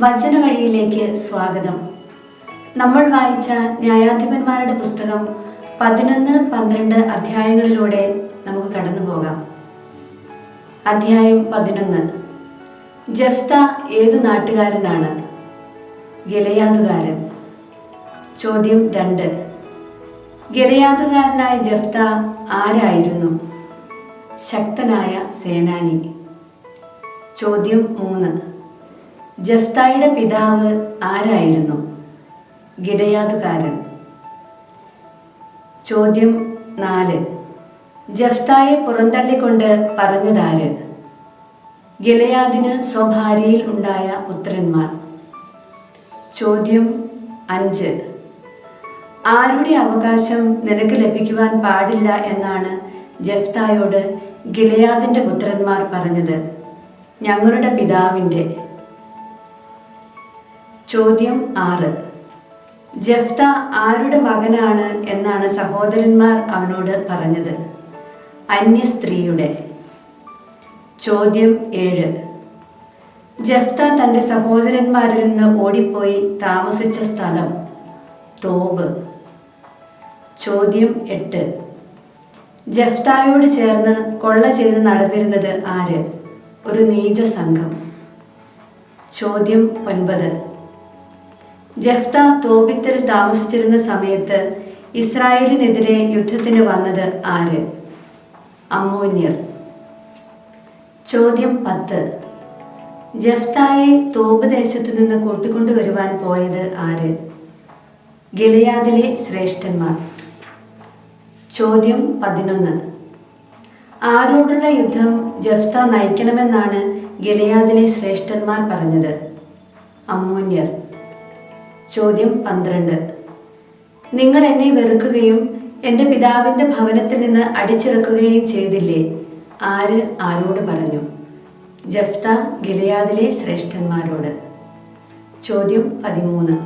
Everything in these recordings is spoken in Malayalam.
വചനവഴിയിലേക്ക് സ്വാഗതം. നമ്മൾ വായിച്ച ന്യായാധിപന്മാരുടെ പുസ്തകം 11-12 അധ്യായങ്ങളിലൂടെ നമുക്ക് കടന്നു പോകാം. അധ്യായം 11. ജെഫ്ത ഏതു നാട്ടുകാരനാണ്? ഗിലെയാദുകാരൻ. ചോദ്യം 2. ഗിലെയാദുകാരനായ ജെഫ്ത ആരായിരുന്നു? ശക്തനായ സേനാനി. ചോദ്യം 3. ജെഫ്തായുടെ പിതാവ് ആരായിരുന്നു? ഗിലെയാദുകാരൻ. ചോദ്യം 4. ജെഫ്തായെ പുറന്തള്ളിക്കൊണ്ട് പറഞ്ഞതാര്? ഗിലെയാദിന് സ്വഭാര്യയിൽ ഉണ്ടായ പുത്രന്മാർ. ചോദ്യം 5. ആരുടെ അവകാശം നിനക്ക് ലഭിക്കുവാൻ പാടില്ല എന്നാണ് ജെഫ്തായോട് ഗിലെയാദിന്റെ പുത്രന്മാർ പറഞ്ഞത്? ഞങ്ങളുടെ പിതാവിൻ്റെ. ചോദ്യം 6. ജെഫ്ത ആരുടെ മകനാണ് എന്നാണ് സഹോദരന്മാർ അവനോട് പറഞ്ഞത്? അന്യ സ്ത്രീയുടെ. ചോദ്യം 7. ജെഫ്ത തൻ്റെ സഹോദരന്മാരിൽ നിന്ന് ഓടിപ്പോയി താമസിച്ച സ്ഥലം? തോബ്. ചോദ്യം 8. ജെഫ്തായോട് ചേർന്ന് കൊള്ള ചെയ്ത് നടന്നിരുന്നത് ആര്? ഒരു നീച സംഘം. ചോദ്യം 9. ജെഫ്ത തോബിത്തിൽ താമസിച്ചിരുന്ന സമയത്ത് ഇസ്രായേലിനെതിരെ യുദ്ധത്തിന് വന്നത് ആര്? അമ്മോന്യർ. ചോദ്യം 10. ജെഫ്തായെ തോബ് ദേശത്തു നിന്ന് കൂട്ടിക്കൊണ്ടുവരുവാൻ പോയത് ആര്? ഗിലെയാദിലെ ശ്രേഷ്ഠന്മാർ. ചോദ്യം 11. ആരോടുള്ള യുദ്ധം ജെഫ്ത നയിക്കണമെന്നാണ് ഗിലെയാദിലെ ശ്രേഷ്ഠന്മാർ പറഞ്ഞത്? അമ്മോന്യർ. ചോദ്യം 12. നിങ്ങൾ എന്നെ വെറുക്കുകയും എൻ്റെ പിതാവിൻ്റെ ഭവനത്തിൽ നിന്ന് അടിച്ചിറക്കുകയും ചെയ്തില്ലേ? ആര് ആരോട് പറഞ്ഞു? ജെഫ്ത ഗിലെയാദിലെ ശ്രേഷ്ഠന്മാരോട്. ചോദ്യം 13.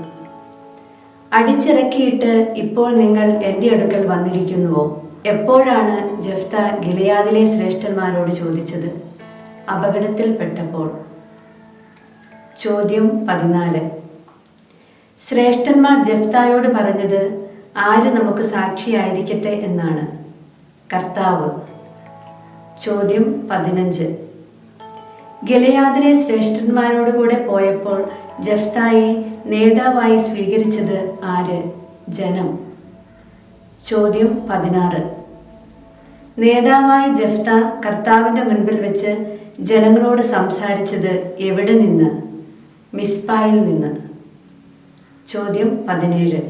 അടിച്ചിറക്കിയിട്ട് ഇപ്പോൾ നിങ്ങൾ എൻ്റെ അടുക്കൽ വന്നിരിക്കുന്നുവോ? എപ്പോഴാണ് ജെഫ്ത ഗിലെയാദിലെ ശ്രേഷ്ഠന്മാരോട് ചോദിച്ചത്? അപകടത്തിൽപ്പെട്ടപ്പോൾ. ചോദ്യം 14. ശ്രേഷ്ഠന്മാർ ജെഫ്തായോട് പറഞ്ഞത് ആര് നമുക്ക് സാക്ഷിയായിരിക്കട്ടെ എന്നാണ്? കർത്താവ്. ചോദ്യം 15. ഗിലെയാദിലെ ശ്രേഷ്ഠന്മാരോട് കൂടെ പോയപ്പോൾ ജെഫ്തായെ നേതാവായി സ്വീകരിച്ചത് ആര്? ജനം. ചോദ്യം 16. നേതാവായി ജെഫ്ത കർത്താവിൻ്റെ മുൻപിൽ വെച്ച് ജനങ്ങളോട് സംസാരിച്ചത് എവിടെ നിന്ന്? മിസ്പായിൽ നിന്ന്. ചോദ്യം 17.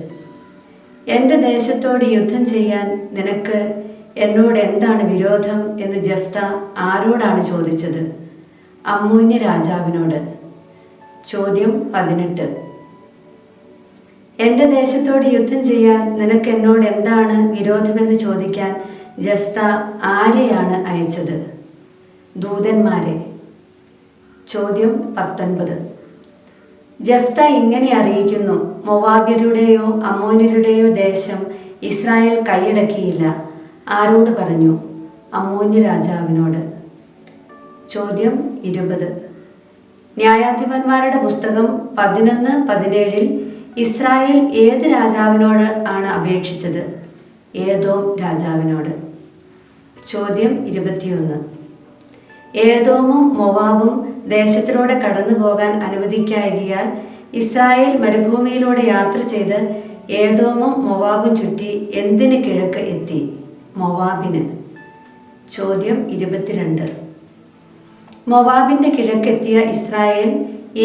എൻ്റെ ദേശത്തോട് യുദ്ധം ചെയ്യാൻ നിനക്ക് എന്നോട് എന്താണ് വിരോധം എന്ന് ജെഫ്ത ആരോടാണ് ചോദിച്ചത്? അമ്മോന്യ രാജാവിനോട്. ചോദ്യം 18. എൻ്റെ ദേശത്തോട് യുദ്ധം ചെയ്യാൻ നിനക്ക് എന്നോട് എന്താണ് വിരോധമെന്ന് ചോദിക്കാൻ ജെഫ്ത ആരെയാണ് അയച്ചത്? ദൂതന്മാരെ. ചോദ്യം 19. ജെഫ്ത ഇങ്ങനെ അറിയിക്കുന്നു: മോവാബ്യരുടെയോ അമ്മോന്യരുടെയോ ദേശം ഇസ്രായേൽ കൈയടക്കിയില്ല. ആരോട് പറഞ്ഞു? അമ്മോന്യ രാജാവിനോട്. ചോദ്യം 20. ന്യായാധിപന്മാരുടെ പുസ്തകം 11-17 ഇസ്രായേൽ ഏത് രാജാവിനോട് ആണ് അപേക്ഷിച്ചത്? ഏദോം രാജാവിനോട്. ചോദ്യം 21. ഏദോമും മോവാബും ദേശത്തിലൂടെ കടന്നു പോകാൻ അനുവദിക്കായകിയാൽ ഇസ്രായേൽ മരുഭൂമിയിലൂടെ യാത്ര ചെയ്ത് ഏദോമും മോവാബും ചുറ്റി എന്തിന് കിഴക്ക് എത്തി? മോവാബിന്. ചോദ്യം 22. മോവാബിന്റെ കിഴക്കെത്തിയ ഇസ്രായേൽ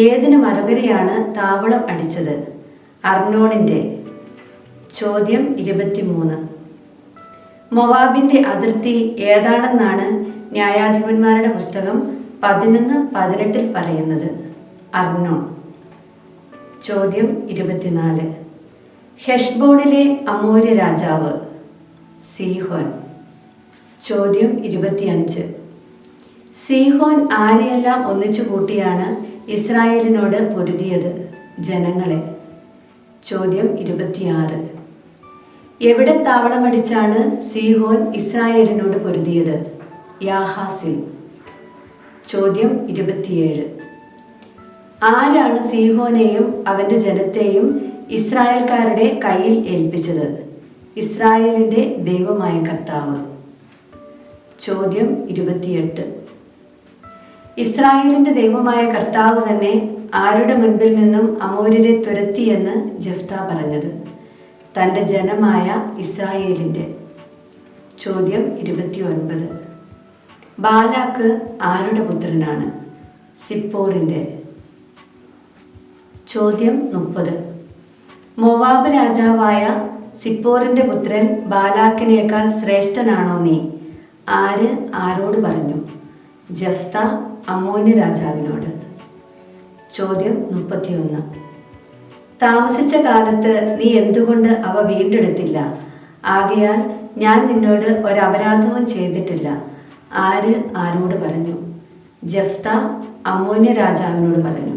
ഏതിന് മറുകരയാണ് താവളം അടിച്ചത്? അർണോണിന്റെ. ചോദ്യം 23. മോവാബിന്റെ അതിർത്തി ഏതാണെന്നാണ് ന്യായാധിപന്മാരുടെ പുസ്തകം 11-18 പറയുന്നത്? അർണോൺ. ചോദ്യം 24. ഹെഷ്ബോണിലെ അമോര്യ രാജാവ്? സീഹോൻ. ചോദ്യം 25. സീഹോൻ ആരെയെല്ലാം ഒന്നിച്ചു കൂട്ടിയാണ് ഇസ്രായേലിനോട് പൊരുതിയത്? ജനങ്ങളെ. ചോദ്യം 26. എവിടെ താവളമടിച്ചാണ് സീഹോൻ ഇസ്രായേലിനോട് പൊരുതിയത്? യാഹാസിൽ. ചോദ്യം 27. ആരാണ് സീഹോനെയും അവന്റെ ജനത്തെയും ഇസ്രായേൽക്കാരുടെ കയ്യിൽ ഏൽപ്പിച്ചത്? ഇസ്രായേലിന്റെ ദൈവമായ കർത്താവ്. ചോദ്യം 28. ഇസ്രായേലിന്റെ ദൈവമായ കർത്താവ് തന്നെ ആരുടെ മുൻപിൽ നിന്നും അമോര്യരെ തുരത്തിയെന്ന് ജെഫ്ത പറഞ്ഞത്? തന്റെ ജനമായ ഇസ്രായേലിന്റെ. ചോദ്യം 29. ബാലാക്ക് ആരുടെ പുത്രനാണ്? സിപ്പോറിന്റെ. ചോദ്യം 30. മോവാബ് രാജാവായ സിപ്പോറിന്റെ പുത്രൻ ബാലാക്കിനേക്കാൾ ശ്രേഷ്ഠനാണോ നീ? ആര് ആരോട് പറഞ്ഞു? ജെഫ്ത അമ്മോന്യ രാജാവിനോട്. ചോദ്യം 31. താമസിച്ച കാലത്ത് നീ എന്തുകൊണ്ട് അവ വീണ്ടെടുത്തില്ല? ആകയാൽ ഞാൻ നിന്നോട് ഒരപരാധവും ചെയ്തിട്ടില്ല. ആര് ആരോട് പറഞ്ഞു? ജെഫ്ത അമ്മോന്യ രാജാവിനോട് പറഞ്ഞു.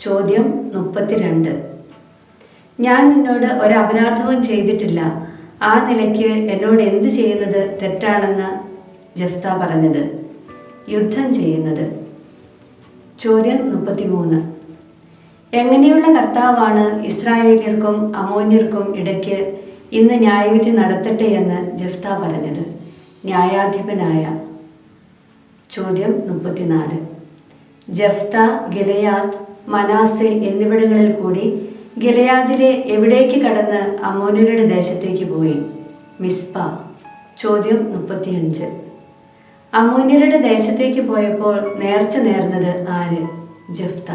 ചോദ്യം 32. ഞാൻ നിന്നോട് ഒരപരാധവും ചെയ്തിട്ടില്ല, ആ നിലയ്ക്ക് എന്നോട് എന്ത് ചെയ്യുന്നത് തെറ്റാണെന്ന് ജെഫ്ത പറഞ്ഞത്? യുദ്ധം ചെയ്യുന്നത്. ചോദ്യം 33. എങ്ങനെയുള്ള കർത്താവാണ് ഇസ്രായേല്യർക്കും അമോന്യർക്കും ഇടയ്ക്ക് ഇന്ന് ന്യായവിധി നടത്തട്ടെ എന്ന് ജെഫ്ത പറഞ്ഞത്? ന്യായാധിപനായ. ചോദ്യം 34. ജെഫ്ത ഗിലെയാദ്, മനാസെ എന്നിവിടങ്ങളിൽ കൂടി ഗിലെയാദിലെ എവിടേക്ക് കടന്ന് അമ്മോന്യരുടെ ദേശത്തേക്ക് പോയി? മിസ്പ. ചോദ്യം 35. അമ്മോന്യരുടെ ദേശത്തേക്ക് പോയപ്പോൾ നേർച്ച നേർന്നത് ആര്? ജെഫ്ത.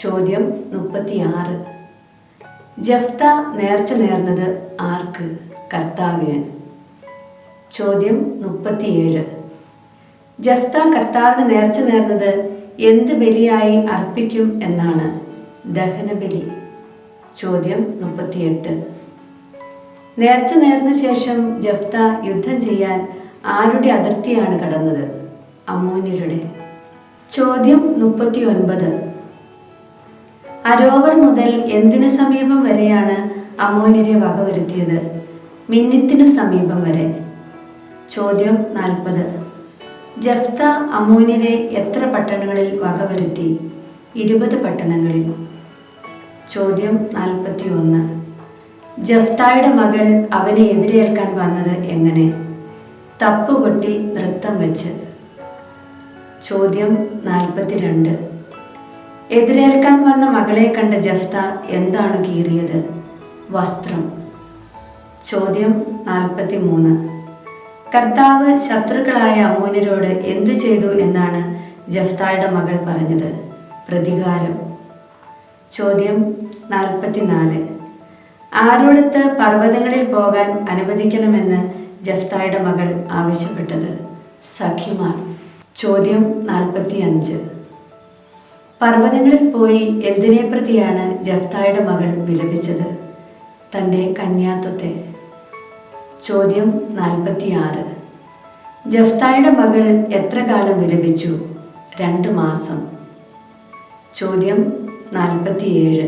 ചോദ്യം 36. ജെഫ്ത നേർച്ച നേർന്നത് ആർക്ക്? കർത്താവിന്. ചോദ്യം 37. ജെഫ്ത കർത്താവിന് നേർച്ച നേർന്നത് എന്ത് ബലിയായി അർപ്പിക്കും എന്നാണ്? ദഹനബലി. ചോദ്യം 38. നേർച്ച നേർന്ന ശേഷം ജെഫ്ത യുദ്ധം ചെയ്യാൻ ആരുടെ അതിർത്തിയാണ് കടന്നത്? അമ്മോന്യരുടെ. ചോദ്യം 39. അരോവർ മുതൽ എന്തിനു സമീപം വരെയാണ് അമ്മോന്യരെ വകവരുത്തിയത്? മിന്നിത്തിനു സമീപം വരെ. ചോദ്യം 40. ജെഫ്ത അമ്മോന്യരെ എത്ര പട്ടണങ്ങളിൽ വകവരുത്തി? 20 പട്ടണങ്ങളിൽ. ചോദ്യം 41. ജെഫ്തായുടെ മകൾ അവനെ എതിരേൽക്കാൻ വന്നത് എങ്ങനെ? തപ്പുകൊട്ടി നൃത്തം വെച്ച്. ചോദ്യം 42. എതിരേൽക്കാൻ വന്ന മകളെ കണ്ട ജെഫ്ത എന്താണ് കീറിയത്? വസ്ത്രം. ചോദ്യം 43. കർത്താവ് ശത്രുക്കളായ അമ്മോന്യരോട് എന്തു ചെയ്തു എന്നാണ് ജെഫ്തായുടെ മകൾ പറഞ്ഞത്? പ്രതികാരം. ചോദ്യം 44. ആരോടത്ത് പർവ്വതങ്ങളിൽ പോകാൻ അനുവദിക്കണമെന്ന് ജെഫ്തായുടെ മകൾ ആവശ്യപ്പെട്ടത്? സഖിമാർ. ചോദ്യം 45. പർവ്വതങ്ങളിൽ പോയി എന്തിനെ പ്രതിയാണ് ജെഫ്തായുടെ മകൾ വിലപിച്ചത്? തൻ്റെ കന്യാത്വത്തെ. ചോദ്യം 46. ജെഫ്തായുടെ മകൾ എത്ര കാലം വിലപിച്ചു? 2 മാസം. ചോദ്യം 47.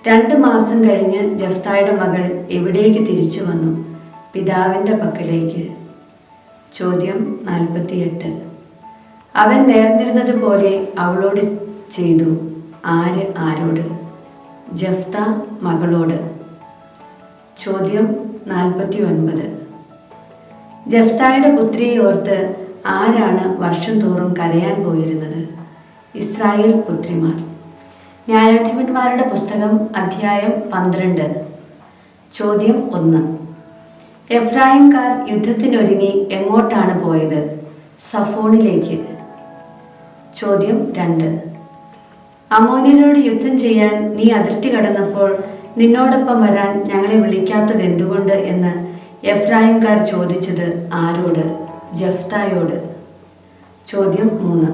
2 മാസം കഴിഞ്ഞ് ജെഫ്തായുടെ മകൾ എവിടേക്ക് തിരിച്ചു വന്നു? പിതാവിൻ്റെ പക്കലേക്ക്. ചോദ്യം 48. അവൻ നേർന്നിരുന്നത് പോലെ അവളോട് ചെയ്തു. ആര് ആരോട്? ജെഫ്ത മകളോട്. ചോദ്യം 49. ജെഫ്തായുടെ പുത്രിയെ ഓർത്ത് ആരാണ് വർഷം തോറും കരയാൻ പോയിരുന്നത്? ഇസ്രായേൽ പുത്രിമാർ. ന്യായാധിപന്മാരുടെ പുസ്തകം അധ്യായം 12. ചോദ്യം 1. എഫ്രായിംകാർ യുദ്ധത്തിനൊരുങ്ങി എങ്ങോട്ടാണ് പോയത്? സഫോണിലേക്ക്. ചോദ്യം 2. അമ്മോന്യരോട് യുദ്ധം ചെയ്യാൻ നീ അതിർത്തി കടന്നപ്പോൾ നിന്നോടൊപ്പം വരാൻ ഞങ്ങളെ വിളിക്കാത്തത് എന്തുകൊണ്ട് എന്ന് എഫ്രായിംകാർ ചോദിച്ചത് ആരോട്? ജെഫ്തായോട്. ചോദ്യം 3.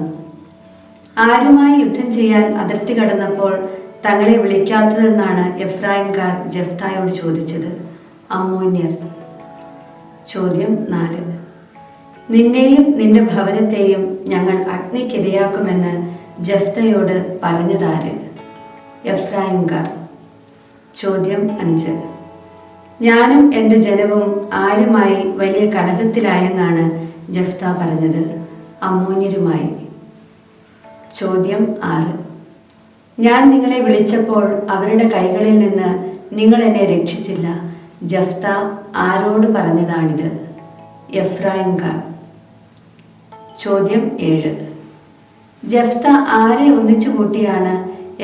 ആരുമായി യുദ്ധം ചെയ്യാൻ അതിർത്തി കടന്നപ്പോൾ തങ്ങളെ വിളിക്കാത്തതെന്നാണ് എഫ്രായിംകാർ ജെഫ്തായോട് ചോദിച്ചത്? അമ്മോന്യർ. ചോദ്യം 4. നിന്നെയും നിന്റെ ഭവനത്തെയും ഞങ്ങൾ അഗ്നിക്കിരയാക്കുമെന്ന് ജെഫ്തയോട് പറഞ്ഞതാര്? എഫ്രായിംകാർ. ചോദ്യം 5. ഞാനും എൻ്റെ ജനവും ആരുമായി വലിയ കലഹത്തിലായെന്നാണ് ജെഫ്ത പറഞ്ഞത്? അമ്മോന്യരുമായി. ചോദ്യം 6. ഞാൻ നിങ്ങളെ വിളിച്ചപ്പോൾ അവരുടെ കൈകളിൽ നിന്ന് നിങ്ങൾ എന്നെ രക്ഷിച്ചില്ല. ജഫ്ത ആരോട് പറഞ്ഞതാണിത്? എഫ്രായിംകാർ. ചോദ്യം 7. ജഫ്ത ആരെ ഒന്നിച്ചു കൂട്ടിയാണ്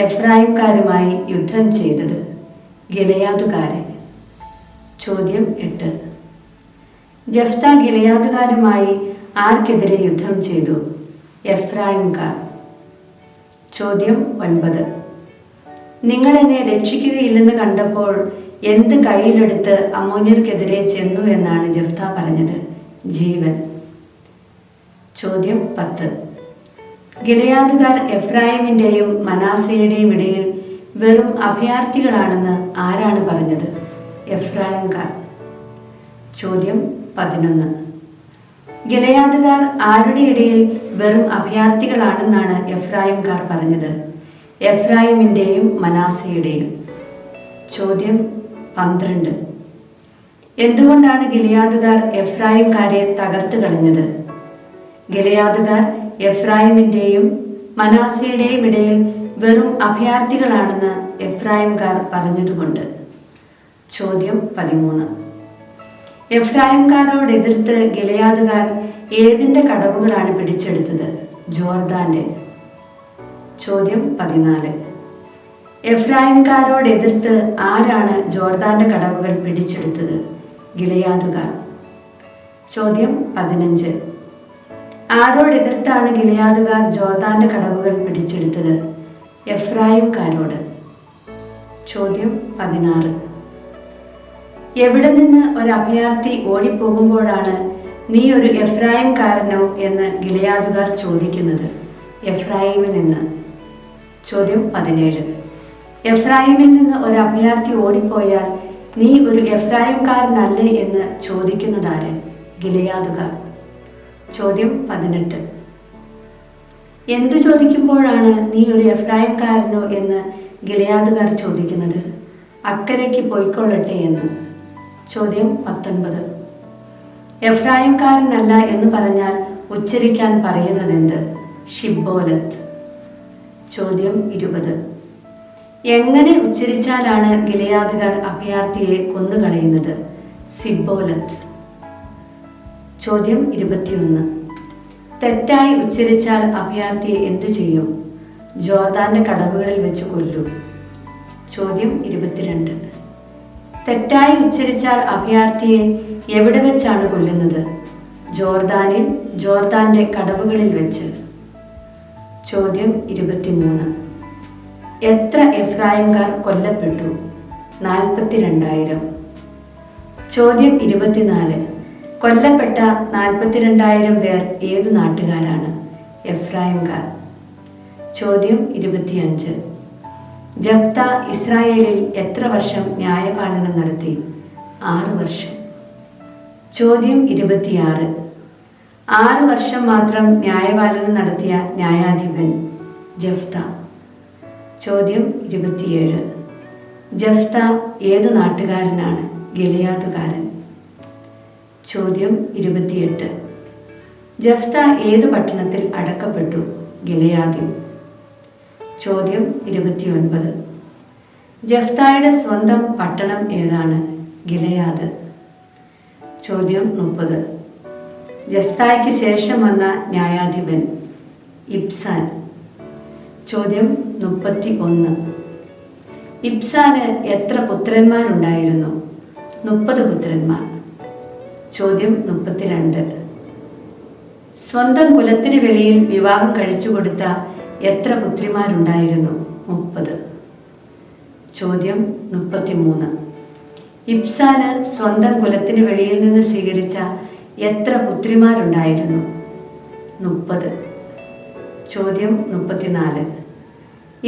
എഫ്രായിംകാരുമായി യുദ്ധം ചെയ്തത്? ഗിലെയാദുകാരെ. ചോദ്യം 8. ജഫ്ത ഗിലെയാദുകാരുമായി ആർക്കെതിരെ യുദ്ധം ചെയ്തു? എഫ്രായിംകാർ. ചോദ്യം 9. നിങ്ങൾ എന്നെ രക്ഷിക്കുകയില്ലെന്ന് കണ്ടപ്പോൾ എന്ത് കയ്യിലെടുത്ത് അമ്മോന്യർക്കെതിരെ ചെന്നു എന്നാണ് ജഫ്ത പറഞ്ഞത്? ജീവൻ. ചോദ്യം 10. ഗിലെയാദുകാർ എഫ്രായിമിൻ്റെയും മനാസയുടെയും ഇടയിൽ വെറും അഭയാർത്ഥികളാണെന്ന് ആരാണ് പറഞ്ഞത്? എഫ്രായിംകാർ. ചോദ്യം 11. ഗിലെയാദുകാർ ആരുടെ ഇടയിൽ വെറും അഭയാർത്ഥികളാണെന്നാണ് എഫ്രായിംകാർ പറഞ്ഞത്? എഫ്രായിമിൻ്റെയും മനാസയുടെയും. ചോദ്യം 12. എന്തുകൊണ്ടാണ് ഗിലെയാദുകാർ എഫ്രായിംകാരെ തകർത്ത് കളഞ്ഞത്? ഗിലെയാദുകാർ എഫ്രായിമിൻ്റെയും മനാസയുടെയും ഇടയിൽ വെറും അഭയാർത്ഥികളാണെന്ന് എഫ്രായിംകാർ പറഞ്ഞതുകൊണ്ട്. ചോദ്യം 13. എഫ്രായിംകാരോട് എതിർത്ത് ഗിലെയാദുകാർ ഏതിൻ്റെ കടവുകളാണ് പിടിച്ചെടുത്തത്? ജോർദാന്റെ. ചോദ്യം 14. എഫ്രായിംകാരോട് എതിർത്ത് ആരാണ് ജോർദാന്റെ കടവുകൾ പിടിച്ചെടുത്തത്? ഗിലെയാദുകാർ. ചോദ്യം 15. ആരോടെതിർത്താണ് ഗിലെയാദുകാർ ജോർദാന്റെ കടവുകൾ പിടിച്ചെടുത്തത്? എഫ്രായിംകാരോട്. ചോദ്യം 16. എവിടെ നിന്ന് ഒരു അഭയാർത്ഥി ഓടിപ്പോകുമ്പോഴാണ് നീ ഒരു എഫ്രായിംകാരനോ എന്ന് ഗിലെയാദുകാർ ചോദിക്കുന്നത്? എഫ്രായിമിൽ നിന്ന്. ചോദ്യം 17. എഫ്രായിമിൽ നിന്ന് ഒരു അഭയാർത്ഥി ഓടിപ്പോയാൽ നീ ഒരു എഫ്രായിംകാരനല്ലേ എന്ന് ചോദിക്കുന്നതാര്? ഗിലെയാദുകാർ. ചോദ്യം 18. എന്തു ചോദിക്കുമ്പോഴാണ് നീ ഒരു എഫ്രായിംകാരനോ എന്ന് ഗിലെയാദുകാർ ചോദിക്കുന്നത്? അക്കരയ്ക്ക് പോയിക്കൊള്ളട്ടെ എന്ന്. ചോദ്യം 19. എഫ്രായിംകാരനല്ല എന്ന് പറഞ്ഞാൽ ഉച്ചരിക്കാൻ പറയുന്നതെന്ത്? ഷിബ്ബോലത്ത്. ചോദ്യം 20. എങ്ങനെ ഉച്ചരിച്ചാലാണ് ഗിലെയാദുകാർ അഭയാർത്ഥിയെ കൊന്നുകളയുന്നത്? സിബ്ബോലത്ത്. ചോദ്യം 21. തെറ്റായി ഉച്ചരിച്ചാൽ അഭയാർത്ഥിയെ എന്തു ചെയ്യും? ജോർദാന്റെ കടവുകളിൽ വെച്ച് കൊല്ലും. ചോദ്യം 22. തെറ്റായി ഉച്ചരിച്ചാൽ അഭയാർത്ഥിയെ എവിടെ വെച്ചാണ് കൊല്ലുന്നത്? ജോർദാനിൽ, ജോർദാന്റെ കടവുകളിൽ വെച്ച്. ചോദ്യം 23. എത്ര എഫ്രായിംകാർ കൊല്ലപ്പെട്ടു? 42,000. ചോദ്യം 24. കൊല്ലപ്പെട്ട 42,000 പേർ ഏതു നാട്ടുകാരാണ്? എഫ്രായിംകാർ. ചോദ്യം 25. ജഫ്ത ഇസ്രായേലിൽ എത്ര വർഷം ന്യായപാലനം നടത്തി? 6 വർഷം. ചോദ്യം 26. 6 വർഷം മാത്രം ന്യായപാലനം നടത്തിയ ന്യായാധിപൻ? ജഫ്ത. ചോദ്യം 27. ജഫ്ത ഏതു നാട്ടുകാരനാണ്? ഗിലെയാദുകാരൻ. ചോദ്യം 28. ജഫ്ത ഏതു പട്ടണത്തിൽ അടക്കപ്പെട്ടു? ഗിലെയാദിൽ. ചോദ്യം 29. ജഫ്തായുടെ സ്വന്തം പട്ടണം ഏതാണ്? ഗിലെയാദ്. ചോദ്യം 30. ജഫ്തായ്ക്ക് ശേഷം വന്ന ന്യായാധിപൻ? ഇബ്സാൻ. ചോദ്യം 31. ഇബ്സാന് എത്ര പുത്രന്മാരുണ്ടായിരുന്നു? 30 പുത്രന്മാർ. ചോദ്യം 32. സ്വന്തം കുലത്തിന് വെളിയിൽ വിവാഹം കഴിച്ചു കൊടുത്ത എത്ര പുത്രിമാരുണ്ടായിരുന്നു? 30. ചോദ്യം 33. ഇബ്സാന് സ്വന്തം കുലത്തിന് വെളിയിൽ നിന്ന് സ്വീകരിച്ച എത്ര പുത്രിമാരുണ്ടായിരുന്നു? 30. ചോദ്യം 34.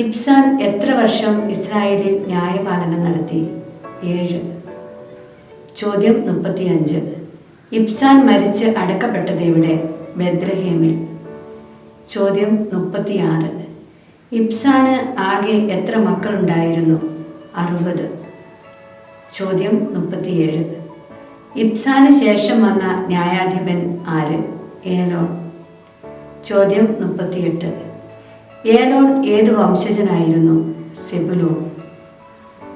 ഇബ്സാൻ എത്ര വർഷം ഇസ്രായേലിൽ ന്യായപാലനം നടത്തി? 7. ചോദ്യം 35. ഇബ്സാൻ മരിച്ച് അടക്കപ്പെട്ടത് എവിടെ? ബെത്ലഹേമിൽ. ചോദ്യം 36. ഇബ്സാന് ആകെ എത്ര മക്കളുണ്ടായിരുന്നു? 60. ചോദ്യം 37. ഇബ്സാന് ശേഷം വന്ന ന്യായാധിപൻ ആര്? ഏലോൺ. ചോദ്യം 38. ഏലോൺ ഏത് വംശജനായിരുന്നു? സെബുലൂൺ.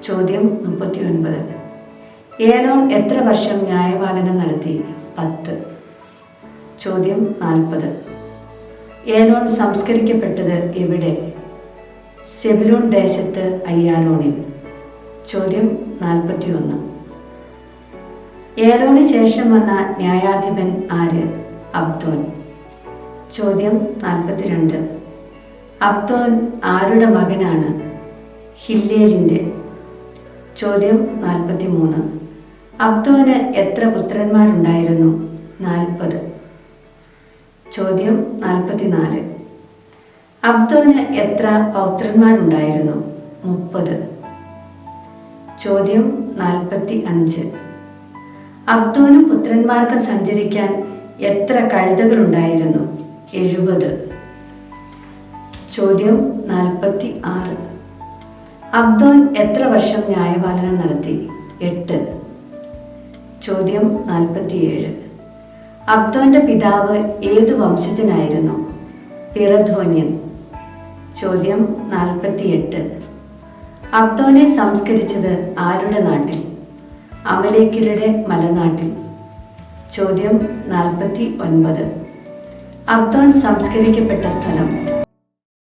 ചോദ്യം 39. ഏലോൺ എത്ര വർഷം ന്യായപാലനം നടത്തി? 10. ചോദ്യം 40. ഏലോൺ സംസ്കരിക്കപ്പെട്ടത് എവിടെ? സെബുലൂൺ ദേശത്ത് അയ്യാലോണിൽ. ചോദ്യം 41. ഏലോന് ശേഷം വന്ന ന്യായാധിപൻ ആര്? അബ്ദോൻ. ചോദ്യം 42. അബ്ദോൻ ആരുടെ മകനാണ്? ഹില്ലേലിൻ്റെ. ചോദ്യം 43. അബ്ദോന് എത്ര പുത്രന്മാരുണ്ടായിരുന്നു? 40. ചോദ്യം 44. അബ്ദോന് എത്ര പൗത്രന്മാരുണ്ടായിരുന്നു? 30. ചോദ്യം 45. അബ്ദോനും പുത്രന്മാർക്ക് സഞ്ചരിക്കാൻ എത്ര കഴുതകളുണ്ടായിരുന്നു? 70. ചോദ്യം 46. അബ്ദോൻ എത്ര വർഷം ന്യായപാലനം നടത്തി? 8. ചോദ്യം 47. അബ്ദോന്റെ പിതാവ് ഏതു വംശജനായിരുന്നു? പിറധോന്യൻ. ചോദ്യം 48. അബ്ദോനെ സംസ്കരിച്ചത് ആരുടെ നാട്ടിൽ? അമലേക്യരുടെ മലനാട്ടിൽ. ചോദ്യം 49. അബ്ദോൻ സംസ്കരിക്കപ്പെട്ട സ്ഥലം?